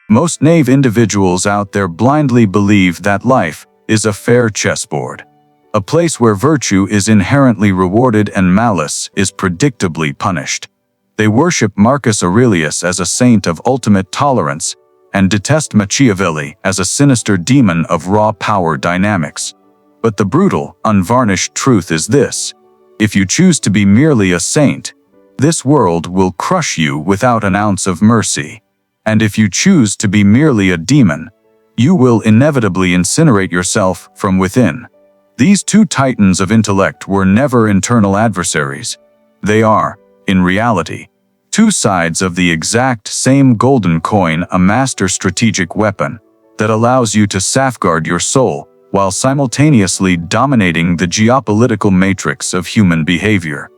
Most naive individuals out there blindly believe that life is a fair chessboard, a place where virtue is inherently rewarded and malice is predictably punished. They worship Marcus Aurelius as a saint of ultimate tolerance and detest Machiavelli as a sinister demon of raw power dynamics. But the brutal, unvarnished truth is this: if you choose to be merely a saint, this world will crush you without an ounce of mercy. And if you choose to be merely a demon, you will inevitably incinerate yourself from within. These two titans of intellect were never internal adversaries. They are, in reality, two sides of the exact same golden coin, a master strategic weapon that allows you to safeguard your soul while simultaneously dominating the geopolitical matrix of human behavior.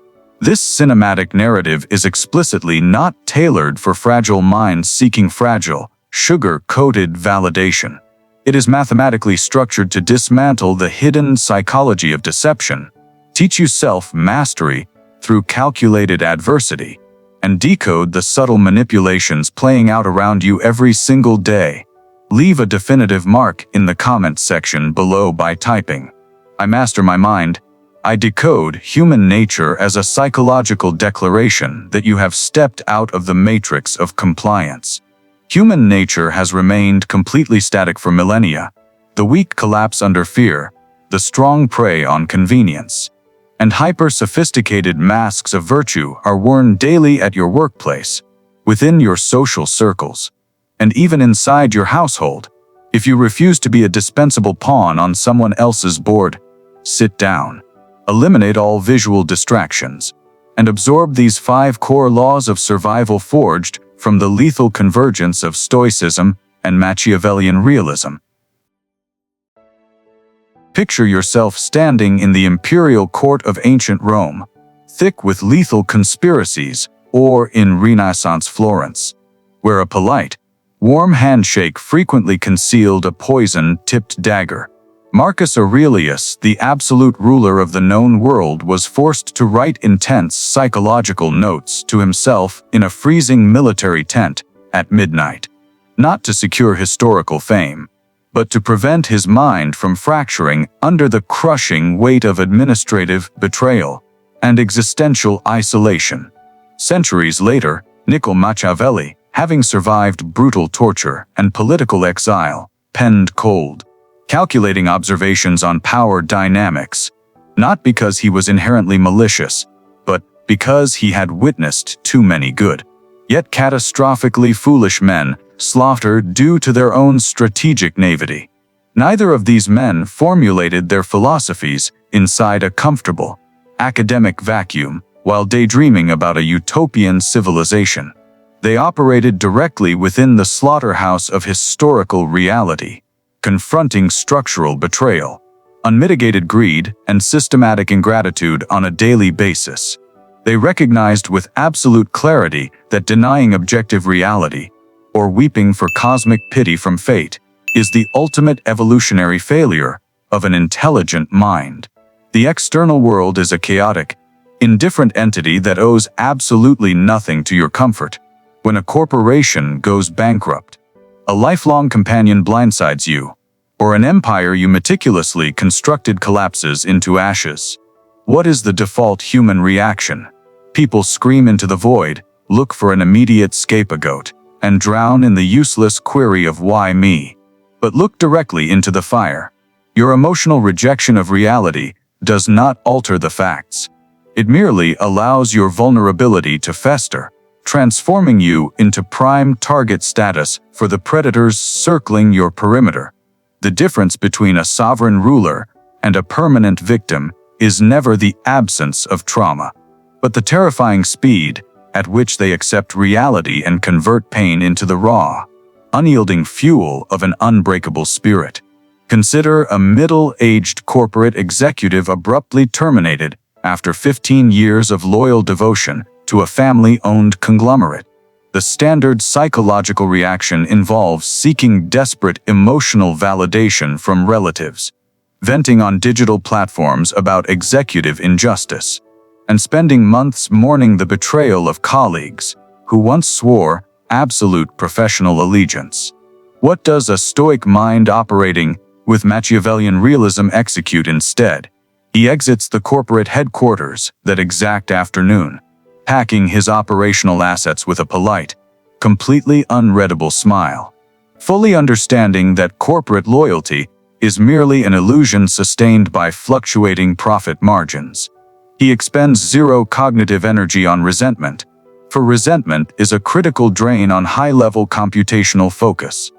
This cinematic narrative is explicitly not tailored for fragile minds seeking fragile, sugar-coated validation. It is mathematically structured to dismantle the hidden psychology of deception, teach you self-mastery through calculated adversity, and decode the subtle manipulations playing out around you every single day. Leave a definitive mark in the comment section below by typing, "I master my mind." I decode human nature as a psychological declaration that you have stepped out of the matrix of compliance. Human nature has remained completely static for millennia. The weak collapse under fear, the strong prey on convenience. And hyper-sophisticated masks of virtue are worn daily at your workplace, within your social circles, and even inside your household. If you refuse to be a dispensable pawn on someone else's board, sit down. Eliminate all visual distractions, and absorb these 5 core laws of survival forged from the lethal convergence of Stoicism and Machiavellian realism. Picture yourself standing in the imperial court of ancient Rome, thick with lethal conspiracies, or in Renaissance Florence, where a polite, warm handshake frequently concealed a poison-tipped dagger. Marcus Aurelius, the absolute ruler of the known world, was forced to write intense psychological notes to himself in a freezing military tent at midnight, not to secure historical fame, but to prevent his mind from fracturing under the crushing weight of administrative betrayal and existential isolation. Centuries later, Niccolo Machiavelli, having survived brutal torture and political exile, penned cold, calculating observations on power dynamics, not because he was inherently malicious, but because he had witnessed too many good, yet catastrophically foolish men slaughtered due to their own strategic naivety. Neither of these men formulated their philosophies inside a comfortable, academic vacuum while daydreaming about a utopian civilization. They operated directly within the slaughterhouse of historical reality, confronting structural betrayal, unmitigated greed, and systematic ingratitude on a daily basis. They recognized with absolute clarity that denying objective reality, or weeping for cosmic pity from fate, is the ultimate evolutionary failure of an intelligent mind. The external world is a chaotic, indifferent entity that owes absolutely nothing to your comfort. When a corporation goes bankrupt, a lifelong companion blindsides you, or an empire you meticulously constructed collapses into ashes, what is the default human reaction? People scream into the void, look for an immediate scapegoat, and drown in the useless query of why me? But look directly into the fire. Your emotional rejection of reality does not alter the facts. It merely allows your vulnerability to fester, transforming you into prime target status for the predators circling your perimeter. The difference between a sovereign ruler and a permanent victim is never the absence of trauma, but the terrifying speed at which they accept reality and convert pain into the raw, unyielding fuel of an unbreakable spirit. Consider a middle-aged corporate executive abruptly terminated after 15 years of loyal devotion to a family-owned conglomerate. The standard psychological reaction involves seeking desperate emotional validation from relatives, venting on digital platforms about executive injustice, and spending months mourning the betrayal of colleagues who once swore absolute professional allegiance. What does a stoic mind operating with Machiavellian realism execute instead? He exits the corporate headquarters that exact afternoon, packing his operational assets with a polite, completely unreadable smile, fully understanding that corporate loyalty is merely an illusion sustained by fluctuating profit margins. He expends zero cognitive energy on resentment, for resentment is a critical drain on high-level computational focus.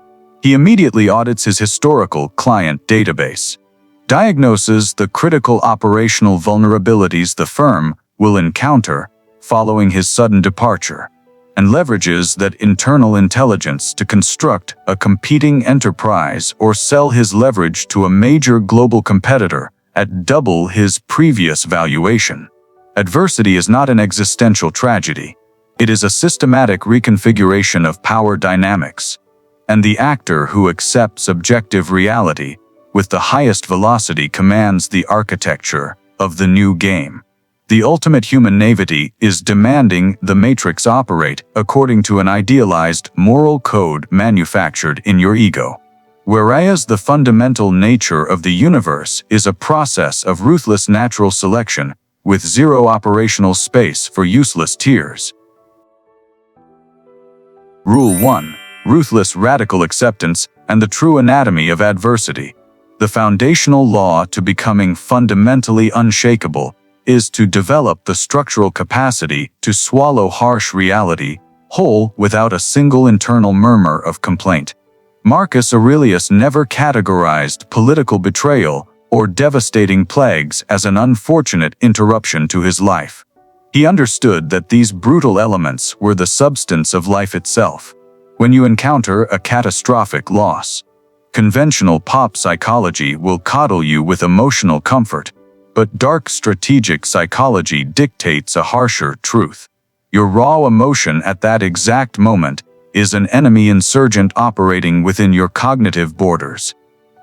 He immediately audits his historical client database, diagnoses the critical operational vulnerabilities the firm will encounter following his sudden departure, and leverages that internal intelligence to construct a competing enterprise or sell his leverage to a major global competitor at double his previous valuation. Adversity is not an existential tragedy. It is a systematic reconfiguration of power dynamics, and the actor who accepts objective reality with the highest velocity commands the architecture of the new game. The ultimate human naivety is demanding the matrix operate according to an idealized moral code manufactured in your ego. Whereas the fundamental nature of the universe is a process of ruthless natural selection with zero operational space for useless tears. Rule 1. Ruthless radical acceptance and the true anatomy of adversity. The foundational law to becoming fundamentally unshakable is to develop the structural capacity to swallow harsh reality whole without a single internal murmur of complaint. Marcus Aurelius never categorized political betrayal or devastating plagues as an unfortunate interruption to his life. He understood that these brutal elements were the substance of life itself. When you encounter a catastrophic loss, conventional pop psychology will coddle you with emotional comfort, but dark strategic psychology dictates a harsher truth. Your raw emotion at that exact moment is an enemy insurgent operating within your cognitive borders.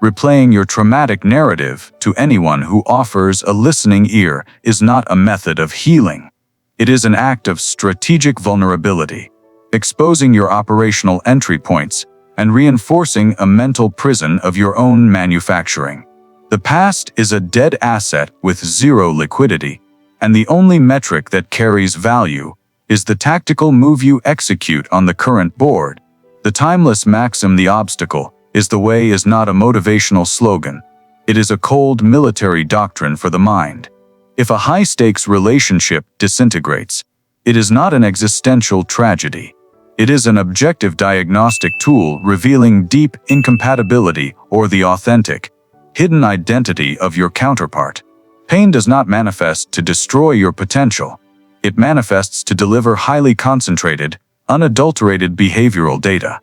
Replaying your traumatic narrative to anyone who offers a listening ear is not a method of healing. It is an act of strategic vulnerability, exposing your operational entry points and reinforcing a mental prison of your own manufacturing. The past is a dead asset with zero liquidity, and the only metric that carries value is the tactical move you execute on the current board. The timeless maxim "the obstacle is the way" is not a motivational slogan. It is a cold military doctrine for the mind. If a high-stakes relationship disintegrates, it is not an existential tragedy. It is an objective diagnostic tool revealing deep incompatibility or the authentic, hidden identity of your counterpart. Pain does not manifest to destroy your potential. It manifests to deliver highly concentrated, unadulterated behavioral data.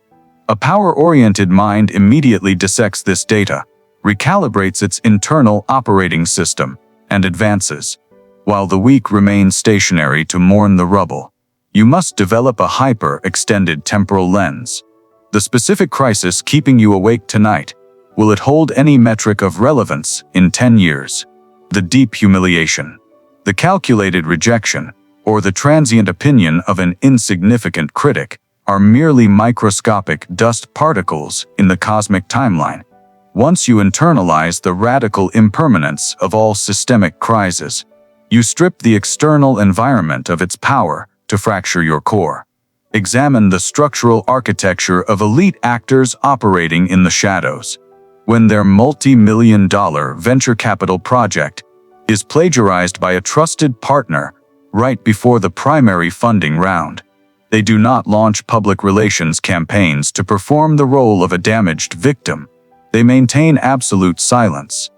A power-oriented mind immediately dissects this data, recalibrates its internal operating system, and advances. While the weak remain stationary to mourn the rubble, you must develop a hyper-extended temporal lens. The specific crisis keeping you awake tonight, will it hold any metric of relevance in 10 years? The deep humiliation, the calculated rejection, or the transient opinion of an insignificant critic are merely microscopic dust particles in the cosmic timeline. Once you internalize the radical impermanence of all systemic crises, you strip the external environment of its power to fracture your core. Examine the structural architecture of elite actors operating in the shadows. When their multi-million-dollar venture capital project is plagiarized by a trusted partner right before the primary funding round, they do not launch public relations campaigns to perform the role of a damaged victim. They maintain absolute silence,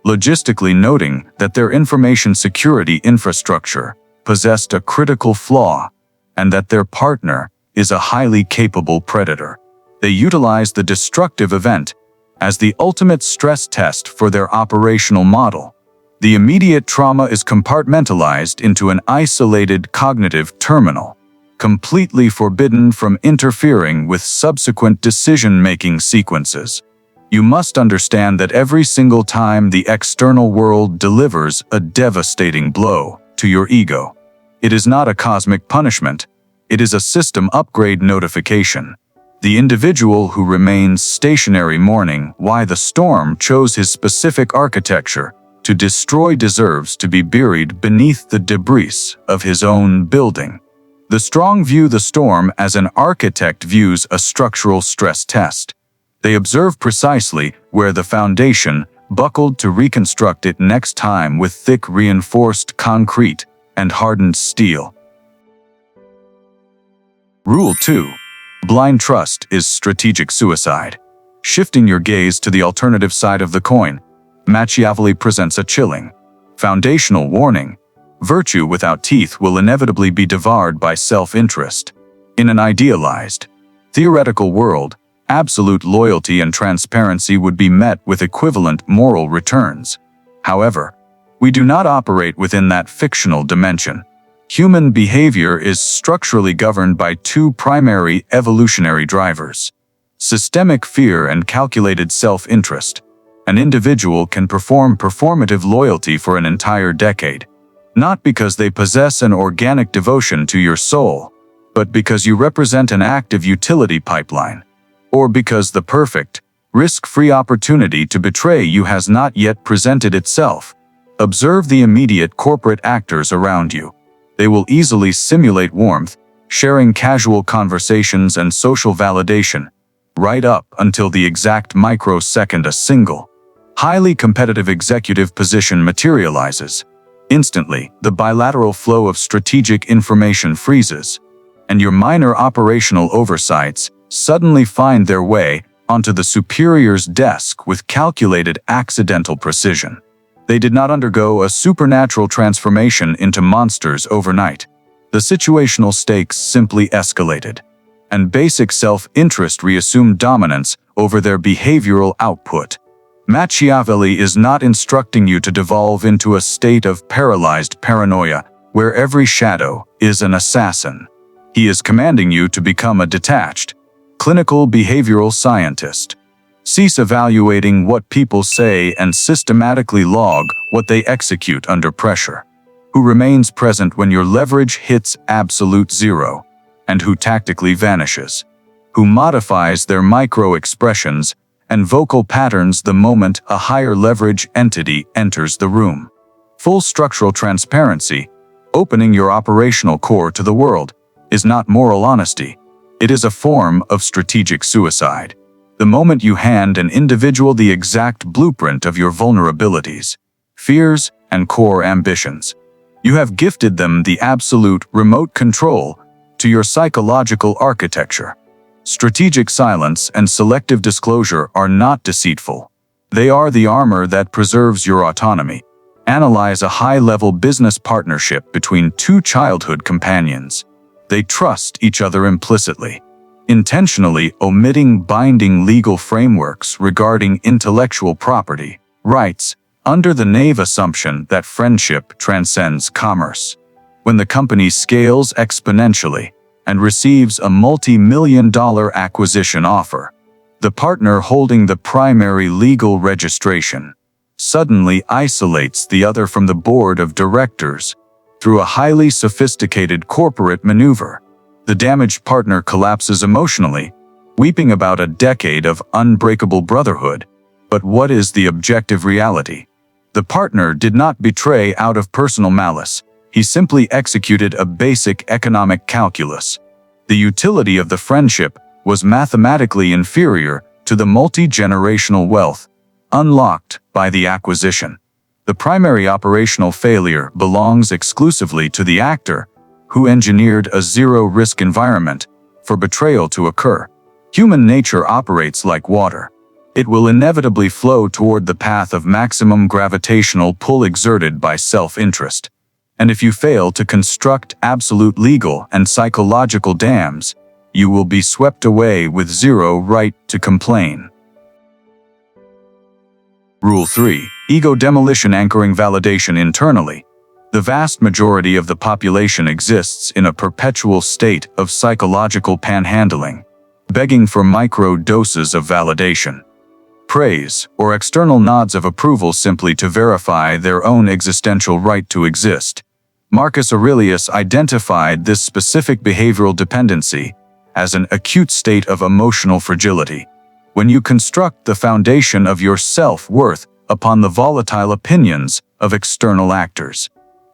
logistically noting that their information security infrastructure possessed a critical flaw, and that their partner is a highly capable predator. They utilize the destructive event as the ultimate stress test for their operational model. The immediate trauma is compartmentalized into an isolated cognitive terminal, completely forbidden from interfering with subsequent decision-making sequences. You must understand that every single time the external world delivers a devastating blow to your ego, it is not a cosmic punishment, it is a system upgrade notification. The individual who remains stationary mourning why the storm chose his specific architecture to destroy deserves to be buried beneath the debris of his own building. The strong view the storm as an architect views a structural stress test. They observe precisely where the foundation buckled to reconstruct it next time with thick reinforced concrete and hardened steel. Rule 2. Blind trust is strategic suicide. Shifting your gaze to the alternative side of the coin, Machiavelli presents a chilling, foundational warning. Virtue without teeth will inevitably be devoured by self-interest. In an idealized, theoretical world, absolute loyalty and transparency would be met with equivalent moral returns. However, we do not operate within that fictional dimension. Human behavior is structurally governed by two primary evolutionary drivers: systemic fear and calculated self-interest. An individual can perform performative loyalty for an entire decade, not because they possess an organic devotion to your soul, but because you represent an active utility pipeline, or because the perfect, risk-free opportunity to betray you has not yet presented itself. Observe the immediate corporate actors around you. They will easily simulate warmth, sharing casual conversations and social validation, right up until the exact microsecond a single, highly competitive executive position materializes. Instantly, the bilateral flow of strategic information freezes, and your minor operational oversights suddenly find their way onto the superior's desk with calculated accidental precision. They did not undergo a supernatural transformation into monsters overnight. The situational stakes simply escalated, and basic self-interest reassumed dominance over their behavioral output. Machiavelli is not instructing you to devolve into a state of paralyzed paranoia where every shadow is an assassin. He is commanding you to become a detached, clinical behavioral scientist. Cease evaluating what people say and systematically log what they execute under pressure. Who remains present when your leverage hits absolute zero, and who tactically vanishes. Who modifies their micro-expressions and vocal patterns the moment a higher leverage entity enters the room. Full structural transparency, opening your operational core to the world, is not moral honesty. It is a form of strategic suicide. The moment you hand an individual the exact blueprint of your vulnerabilities, fears, and core ambitions, you have gifted them the absolute remote control to your psychological architecture. Strategic silence and selective disclosure are not deceitful. They are the armor that preserves your autonomy. Analyze a high-level business partnership between two childhood companions. They trust each other implicitly, intentionally omitting binding legal frameworks regarding intellectual property rights, under the naive assumption that friendship transcends commerce. When the company scales exponentially and receives a multi-million-dollar acquisition offer, the partner holding the primary legal registration suddenly isolates the other from the board of directors through a highly sophisticated corporate maneuver. The damaged partner collapses emotionally, weeping about a decade of unbreakable brotherhood. But what is the objective reality? The partner did not betray out of personal malice. He simply executed a basic economic calculus. The utility of the friendship was mathematically inferior to the multi-generational wealth unlocked by the acquisition. The primary operational failure belongs exclusively to the actor who engineered a zero-risk environment for betrayal to occur. Human nature operates like water. It will inevitably flow toward the path of maximum gravitational pull exerted by self-interest. And if you fail to construct absolute legal and psychological dams, you will be swept away with zero right to complain. Rule 3. Ego demolition anchoring validation internally. The vast majority of the population exists in a perpetual state of psychological panhandling, begging for micro-doses of validation, praise, or external nods of approval simply to verify their own existential right to exist. Marcus Aurelius identified this specific behavioral dependency as an acute state of emotional fragility. When you construct the foundation of your self-worth upon the volatile opinions of external actors,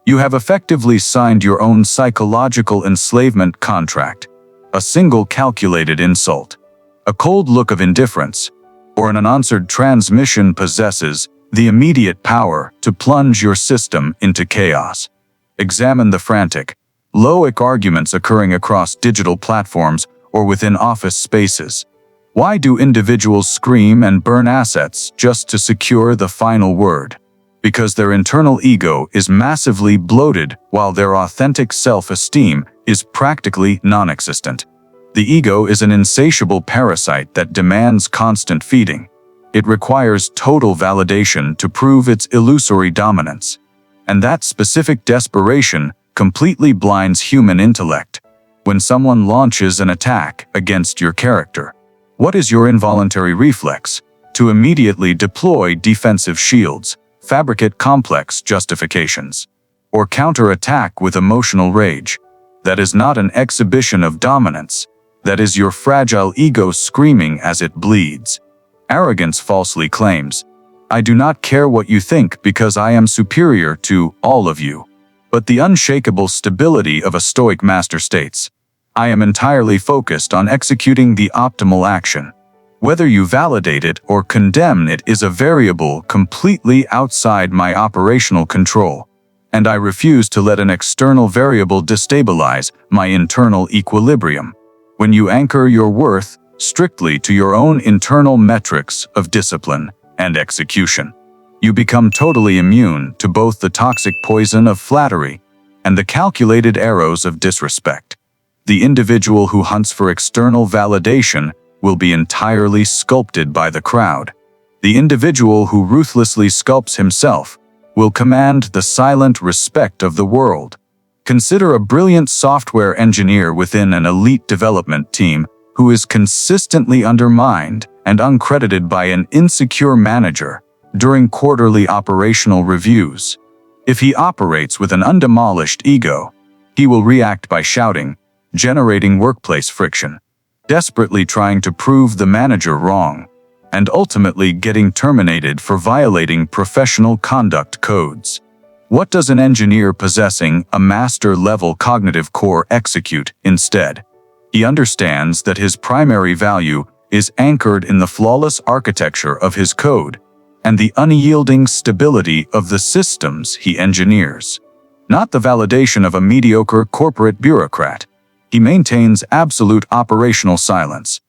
you have effectively signed your own psychological enslavement contract. A single calculated insult, a cold look of indifference, or an unanswered transmission possesses the immediate power to plunge your system into chaos. Examine the frantic, loic arguments occurring across digital platforms or within office spaces. Why do individuals scream and burn assets just to secure the final word? Because their internal ego is massively bloated while their authentic self-esteem is practically non-existent. The ego is an insatiable parasite that demands constant feeding. It requires total validation to prove its illusory dominance. And that specific desperation completely blinds human intellect. When someone launches an attack against your character, what is your involuntary reflex? To immediately deploy defensive shields, fabricate complex justifications, or counterattack with emotional rage. That is not an exhibition of dominance. That is your fragile ego screaming as it bleeds. Arrogance falsely claims, "I do not care what you think because I am superior to all of you." But the unshakable stability of a stoic master states, "I am entirely focused on executing the optimal action. Whether you validate it or condemn it is a variable completely outside my operational control, and I refuse to let an external variable destabilize my internal equilibrium." When you anchor your worth strictly to your own internal metrics of discipline and execution, you become totally immune to both the toxic poison of flattery and the calculated arrows of disrespect. The individual who hunts for external validation will be entirely sculpted by the crowd. The individual who ruthlessly sculpts himself will command the silent respect of the world. Consider a brilliant software engineer within an elite development team who is consistently undermined and uncredited by an insecure manager during quarterly operational reviews. If he operates with an undemolished ego, he will react by shouting, generating workplace friction, desperately trying to prove the manager wrong, and ultimately getting terminated for violating professional conduct codes. What does an engineer possessing a master-level cognitive core execute instead? He understands that his primary value is anchored in the flawless architecture of his code and the unyielding stability of the systems he engineers, not the validation of a mediocre corporate bureaucrat. He maintains absolute operational silence,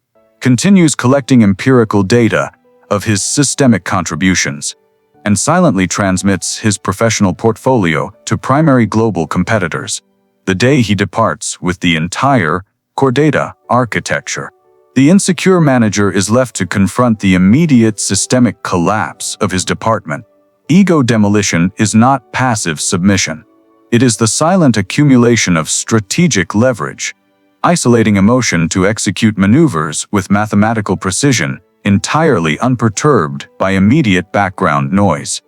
continues collecting empirical data of his systemic contributions, and silently transmits his professional portfolio to primary global competitors. The day he departs with the entire core data architecture, the insecure manager is left to confront the immediate systemic collapse of his department. Ego demolition is not passive submission. It is the silent accumulation of strategic leverage, isolating emotion to execute maneuvers with mathematical precision, entirely unperturbed by immediate background noise.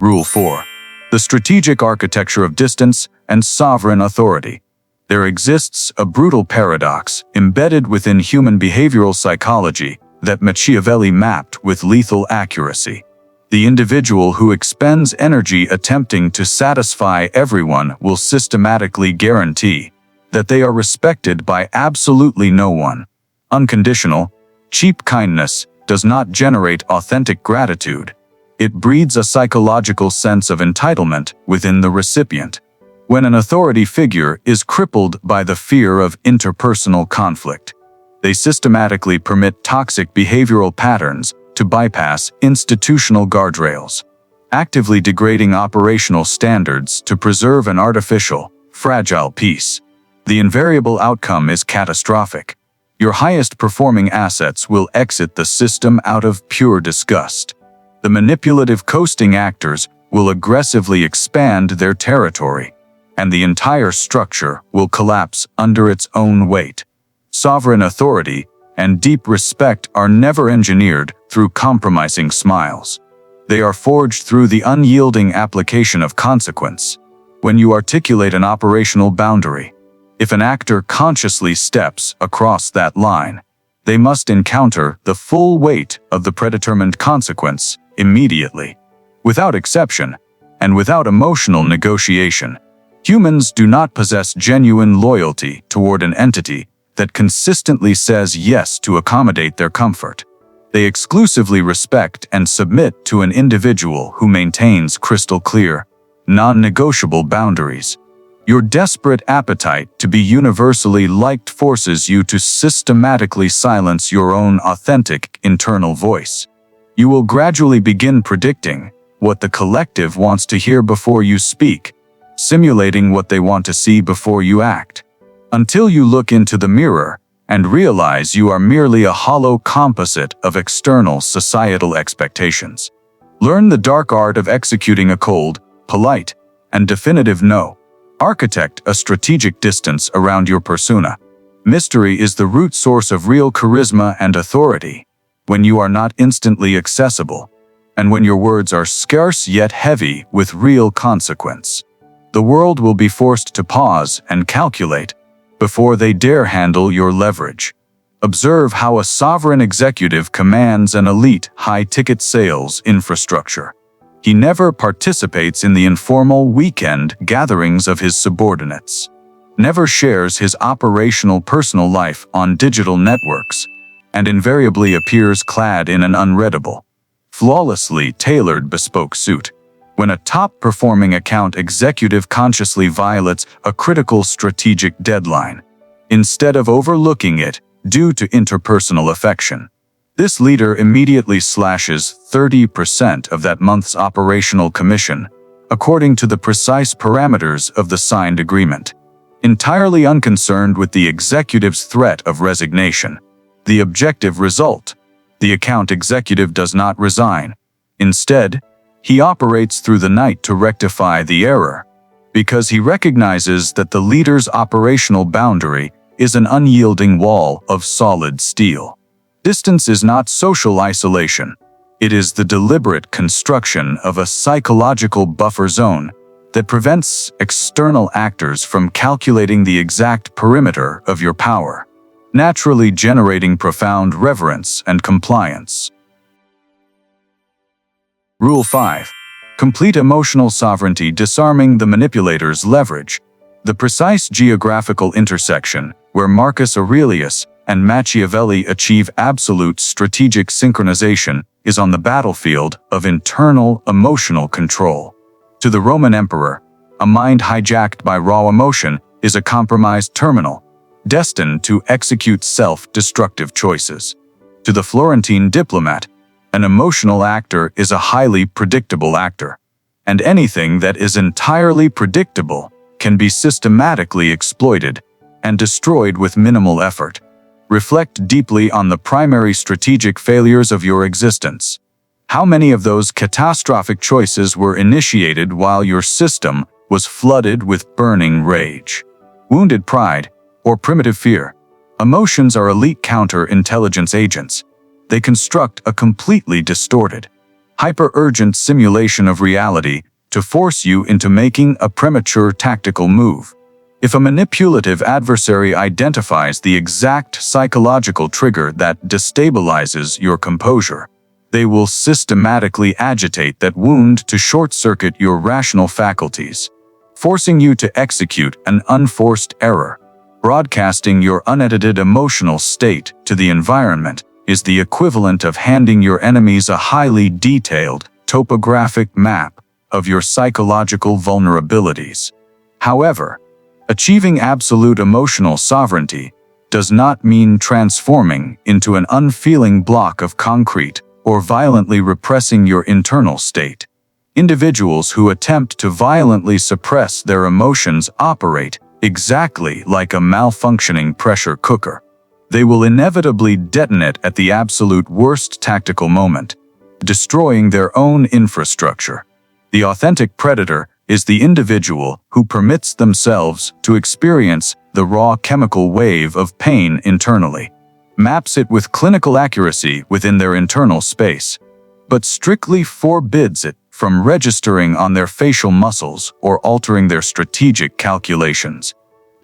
Rule 4. The strategic architecture of distance and sovereign authority. There exists a brutal paradox embedded within human behavioral psychology that Machiavelli mapped with lethal accuracy. The individual who expends energy attempting to satisfy everyone will systematically guarantee that they are respected by absolutely no one. Unconditional, cheap kindness does not generate authentic gratitude. It breeds a psychological sense of entitlement within the recipient. When an authority figure is crippled by the fear of interpersonal conflict, they systematically permit toxic behavioral patterns to bypass institutional guardrails, actively degrading operational standards to preserve an artificial, fragile peace. The invariable outcome is catastrophic. Your highest performing assets will exit the system out of pure disgust. The manipulative coasting actors will aggressively expand their territory, and the entire structure will collapse under its own weight. Sovereign authority and deep respect are never engineered through compromising smiles. They are forged through the unyielding application of consequence. When you articulate an operational boundary, If an actor consciously steps across that line, they must encounter the full weight of the predetermined consequence immediately. Without exception, and without emotional negotiation, humans do not possess genuine loyalty toward an entity that consistently says yes to accommodate their comfort. They exclusively respect and submit to an individual who maintains crystal clear, non-negotiable boundaries. Your desperate appetite to be universally liked forces you to systematically silence your own authentic internal voice. You will gradually begin predicting what the collective wants to hear before you speak, simulating what they want to see before you act, until you look into the mirror and realize you are merely a hollow composite of external societal expectations. Learn the dark art of executing a cold, polite, and definitive no. Architect a strategic distance around your persona. Mystery is the root source of real charisma and authority. When you are not instantly accessible, and when your words are scarce yet heavy with real consequence, the world will be forced to pause and calculate before they dare handle your leverage. Observe how a sovereign executive commands an elite high-ticket sales infrastructure. He never participates in the informal weekend gatherings of his subordinates, never shares his operational personal life on digital networks, and invariably appears clad in an unreadable, flawlessly tailored bespoke suit. When a top-performing account executive consciously violates a critical strategic deadline, instead of overlooking it due to interpersonal affection, this leader immediately slashes 30% of that month's operational commission, according to the precise parameters of the signed agreement. Entirely unconcerned with the executive's threat of resignation, the objective result: the account executive does not resign. Instead, he operates through the night to rectify the error, because he recognizes that the leader's operational boundary is an unyielding wall of solid steel. Distance is not social isolation. It is the deliberate construction of a psychological buffer zone that prevents external actors from calculating the exact perimeter of your power, naturally generating profound reverence and compliance. Rule 5. Complete emotional sovereignty, disarming the manipulator's leverage. The precise geographical intersection where Marcus Aurelius and Machiavelli achieve absolute strategic synchronization is on the battlefield of internal emotional control. To the Roman emperor, a mind hijacked by raw emotion is a compromised terminal, destined to execute self-destructive choices. To the Florentine diplomat, an emotional actor is a highly predictable actor, and anything that is entirely predictable can be systematically exploited and destroyed with minimal effort. Reflect deeply on the primary strategic failures of your existence. How many of those catastrophic choices were initiated while your system was flooded with burning rage, wounded pride, or primitive fear? Emotions are elite counter-intelligence agents. They construct a completely distorted, hyper-urgent simulation of reality to force you into making a premature tactical move. If a manipulative adversary identifies the exact psychological trigger that destabilizes your composure, they will systematically agitate that wound to short-circuit your rational faculties, forcing you to execute an unforced error. Broadcasting your unedited emotional state to the environment is the equivalent of handing your enemies a highly detailed, topographic map of your psychological vulnerabilities. However, achieving absolute emotional sovereignty does not mean transforming into an unfeeling block of concrete or violently repressing your internal state. Individuals who attempt to violently suppress their emotions operate exactly like a malfunctioning pressure cooker. They will inevitably detonate at the absolute worst tactical moment, destroying their own infrastructure. The authentic predator is the individual who permits themselves to experience the raw chemical wave of pain internally, maps it with clinical accuracy within their internal space, but strictly forbids it from registering on their facial muscles or altering their strategic calculations.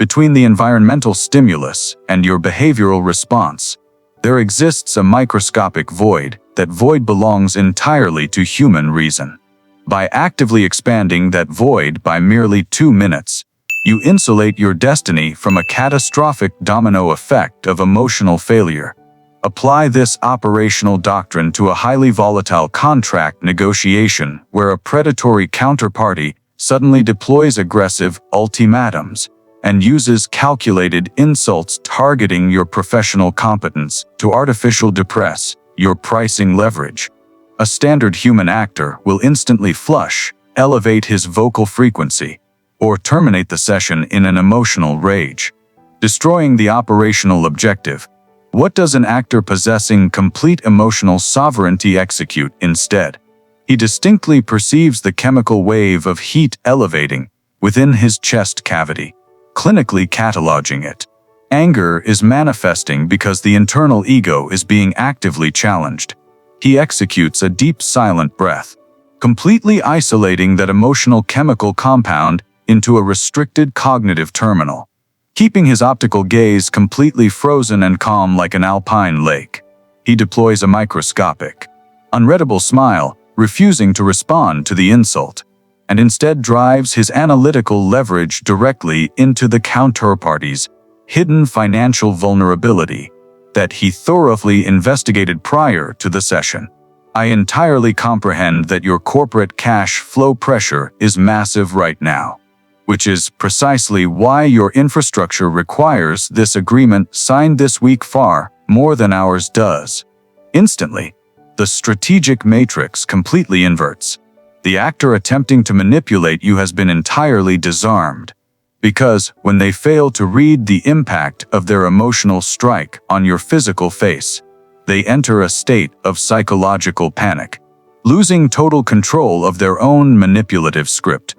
Between the environmental stimulus and your behavioral response, there exists a microscopic void. That void belongs entirely to human reason. By actively expanding that void by merely 2 minutes, you insulate your destiny from a catastrophic domino effect of emotional failure. Apply this operational doctrine to a highly volatile contract negotiation where a predatory counterparty suddenly deploys aggressive ultimatums and uses calculated insults targeting your professional competence to artificially depress your pricing leverage. A standard human actor will instantly flush, elevate his vocal frequency, or terminate the session in an emotional rage, destroying the operational objective. What does an actor possessing complete emotional sovereignty execute instead? He distinctly perceives the chemical wave of heat elevating within his chest cavity, clinically cataloging it. Anger is manifesting because the internal ego is being actively challenged. He executes a deep silent breath, completely isolating that emotional chemical compound into a restricted cognitive terminal, keeping his optical gaze completely frozen and calm like an alpine lake. He deploys a microscopic, unreadable smile, refusing to respond to the insult, and instead drives his analytical leverage directly into the counterparty's hidden financial vulnerability that he thoroughly investigated prior to the session. I entirely comprehend that your corporate cash flow pressure is massive right now, which is precisely why your infrastructure requires this agreement signed this week far more than ours does. Instantly, the strategic matrix completely inverts. The actor attempting to manipulate you has been entirely disarmed, because when they fail to read the impact of their emotional strike on your physical face, they enter a state of psychological panic, losing total control of their own manipulative script.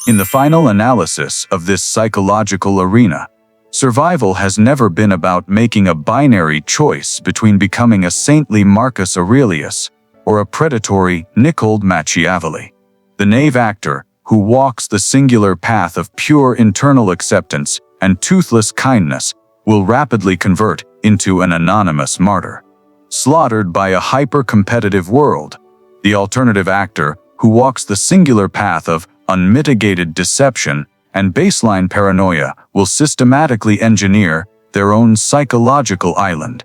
In the final analysis of this psychological arena, survival has never been about making a binary choice between becoming a saintly Marcus Aurelius or a predatory Niccolò Machiavelli. The knave actor, who walks the singular path of pure internal acceptance and toothless kindness, will rapidly convert into an anonymous martyr, slaughtered by a hyper-competitive world. The alternative actor, who walks the singular path of unmitigated deception and baseline paranoia, will systematically engineer their own psychological island,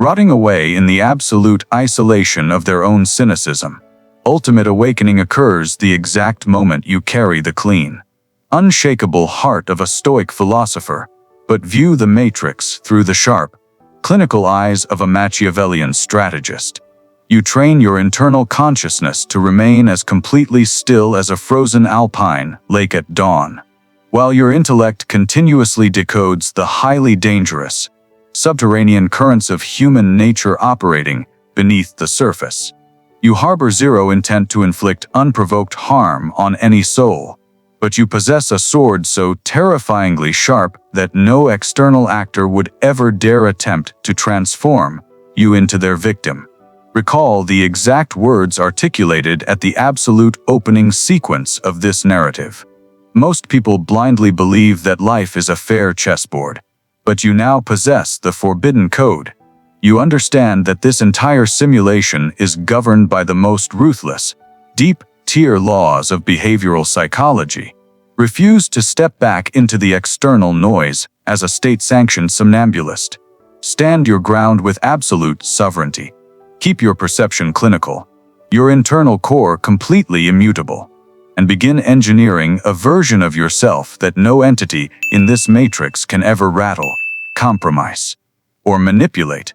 rotting away in the absolute isolation of their own cynicism. Ultimate awakening occurs the exact moment you carry the clean, unshakable heart of a Stoic philosopher, but view the matrix through the sharp, clinical eyes of a Machiavellian strategist. You train your internal consciousness to remain as completely still as a frozen alpine lake at dawn, while your intellect continuously decodes the highly dangerous, subterranean currents of human nature operating beneath the surface. You harbor zero intent to inflict unprovoked harm on any soul, but you possess a sword so terrifyingly sharp that no external actor would ever dare attempt to transform you into their victim. Recall the exact words articulated at the absolute opening sequence of this narrative. Most people blindly believe that life is a fair chessboard, but you now possess the forbidden code. You understand that this entire simulation is governed by the most ruthless, deep-tier laws of behavioral psychology. Refuse to step back into the external noise as a state-sanctioned somnambulist. Stand your ground with absolute sovereignty. Keep your perception clinical, your internal core completely immutable, and begin engineering a version of yourself that no entity in this matrix can ever rattle, compromise, or manipulate.